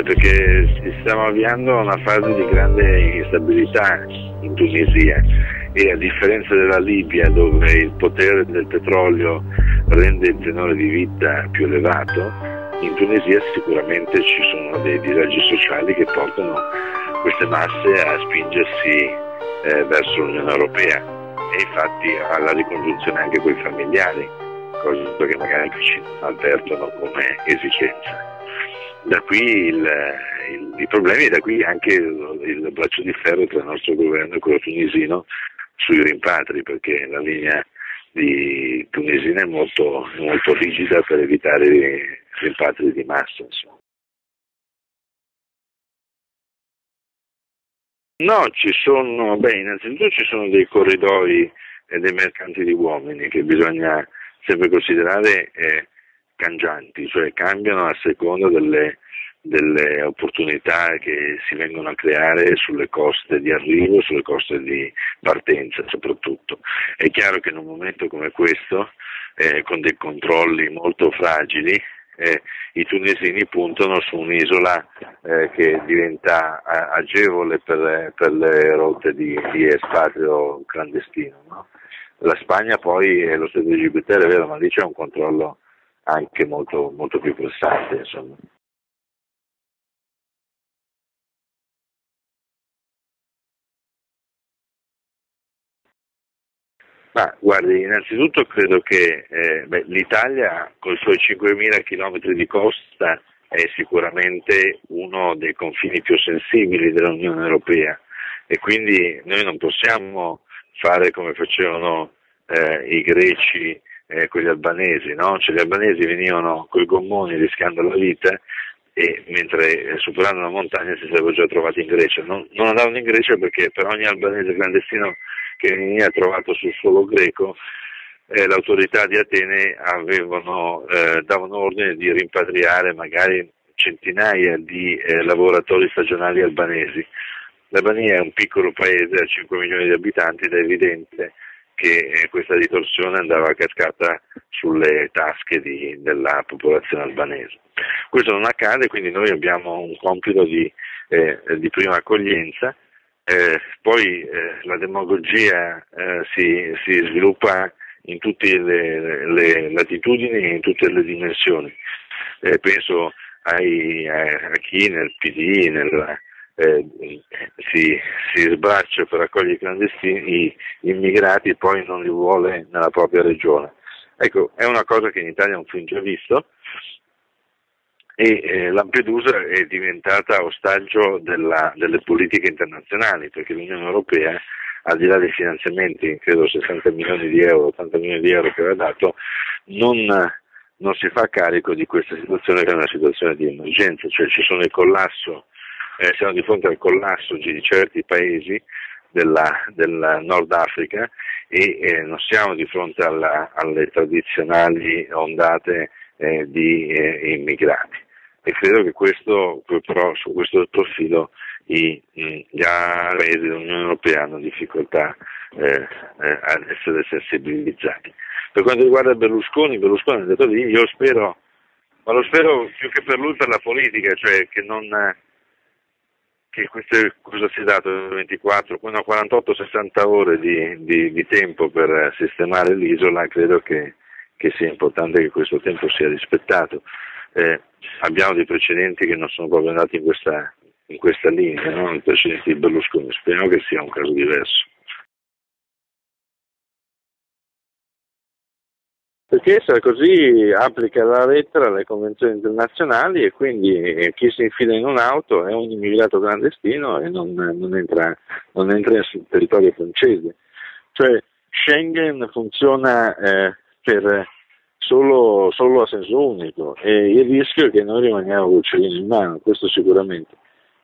Perché stiamo avviando una fase di grande instabilità in Tunisia e a differenza della Libia, dove il potere del petrolio rende il tenore di vita più elevato, in Tunisia sicuramente ci sono dei disagi sociali che portano queste masse a spingersi verso l'Unione Europea e infatti alla ricongiunzione anche con i familiari, cosa che magari i vicini non avvertono come esigenza. Da qui i problemi e da qui anche il braccio di ferro tra il nostro governo e quello tunisino sui rimpatri, perché la linea di tunisina è molto rigida per evitare i rimpatri di massa. Insomma. No, innanzitutto ci sono dei corridoi e dei mercanti di uomini che bisogna sempre considerare cangianti, cioè cambiano a seconda delle opportunità che si vengono a creare sulle coste di arrivo, sulle coste di partenza soprattutto. È chiaro che in un momento come questo, con dei controlli molto fragili, i tunisini puntano su un'isola che diventa agevole per le rotte di espatrio clandestino. No? La Spagna poi è lo Stato di Gibilterra, è vero, ma lì c'è un controllo anche molto più pressante, insomma. Ma guardi, innanzitutto credo che l'Italia con i suoi 5.000 chilometri di costa è sicuramente uno dei confini più sensibili dell'Unione Europea e quindi noi non possiamo fare come facevano i greci con gli albanesi, no? Cioè gli albanesi venivano coi gommoni rischiando la vita e mentre superando la montagna si sarebbero già trovati in Grecia. Non andavano in Grecia perché per ogni albanese clandestino che veniva trovato sul suolo greco l'autorità di Atene davano ordine di rimpatriare magari centinaia di lavoratori stagionali albanesi. L'Albania è un piccolo paese a 5 milioni di abitanti ed è evidente che questa ritorsione andava a cascata sulle tasche della popolazione albanese. Questo non accade, quindi noi abbiamo un compito di prima accoglienza, poi la demagogia si sviluppa in tutte le latitudini e in tutte le dimensioni. Penso a chi nel PD si sbraccia per accogliere i clandestini, gli immigrati, poi non li vuole nella propria regione. Ecco, è una cosa che in Italia non fu già visto e Lampedusa è diventata ostaggio delle politiche internazionali, perché l'Unione Europea, al di là dei finanziamenti, credo 60 milioni di euro, 80 milioni di euro che aveva dato, non si fa carico di questa situazione che è una situazione di emergenza, cioè ci sono il collasso. Siamo di fronte al collasso di certi paesi del Nord Africa e non siamo di fronte alle tradizionali ondate di immigrati. E credo che però su questo profilo gli paesi dell'Unione Europea hanno difficoltà ad essere sensibilizzati. Per quanto riguarda Berlusconi è andato lì, io spero, ma lo spero più che per lui, per la politica, cioè che cosa si è dato 48-60 ore di tempo per sistemare l'isola, credo che sia importante che questo tempo sia rispettato. Abbiamo dei precedenti che non sono proprio andati in questa linea, no? I precedenti di Berlusconi, speriamo che sia un caso diverso. Perché Sarkozy applica alla lettera le convenzioni internazionali e quindi chi si infila in un'auto è un immigrato clandestino e non entra sul territorio francese. Cioè Schengen funziona solo a senso unico e il rischio è che noi rimaniamo col uccellino in mano, questo sicuramente.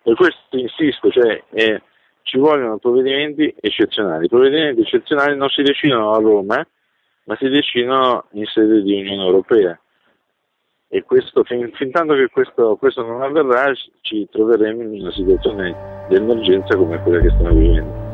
Per questo insisto, ci vogliono provvedimenti eccezionali. I provvedimenti eccezionali non si decidono a Roma, ma si decidono in sede di Unione Europea e fin tanto che questo non avverrà ci troveremo in una situazione di emergenza come quella che stiamo vivendo.